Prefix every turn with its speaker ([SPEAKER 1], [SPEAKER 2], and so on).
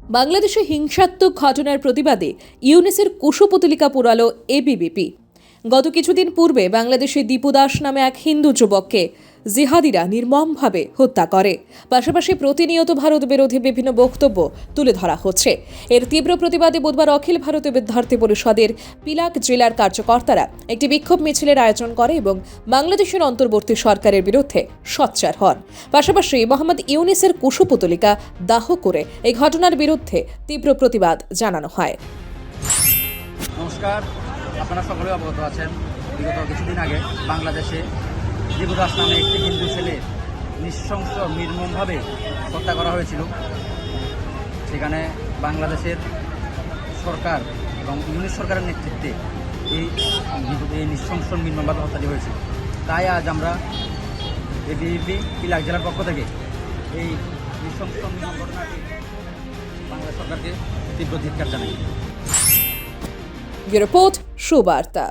[SPEAKER 1] বাংলাদেশে হিংসাত্মক ঘটনার প্রতিবাদে ইউনিসের কুশপুতলিকা পোড়ালো এবিভিপি। গত কিছুদিন পূর্বে বাংলাদেশে দীপু দাস নামে এক হিন্দু যুবককে জিহাদিরা নির্মমভাবে হত্যা করে। পাশাপাশি প্রতিনিয়ত ভারত বিরোধী বিভিন্ন বক্তব্য তুলে ধরা হচ্ছে। এর তীব্র প্রতিবাদে বুধবার অখিল ভারতীয় বিদ্যার্থী পরিষদের পিলাক জেলার কার্যকর্তারা একটি বিক্ষোভ মিছিলের আয়োজন করে এবং বাংলাদেশের অন্তর্বর্তী সরকারের বিরুদ্ধে সোচ্চার হন। পাশাপাশি মোহাম্মদ ইউনিসের কুশপুতলিকা দাহ করে এই ঘটনার বিরুদ্ধে তীব্র প্রতিবাদ জানানো হয়।
[SPEAKER 2] নমস্কার, আপনারা সকলে অবগত আছেন বিগত কিছুদিন আগে বাংলাদেশে দীপু দাস নামে একটি হিন্দু ছেলে নৃশংস নির্মমভাবে হত্যা করা হয়েছিল। সেখানে বাংলাদেশের সরকার এবং ইউনিট সরকারের নেতৃত্বে এই নৃশংস নির্মমভাবে হত্যাটি হয়েছিল। তাই আজ আমরা এবিভিপি পিলাক জেলার পক্ষ থেকে এই নৃশংস নির্মম ঘটনাটি বাংলাদেশ সরকারকে তীব্র ধিক্কার জানাই।
[SPEAKER 1] রিপোর্ট সুবার্তা।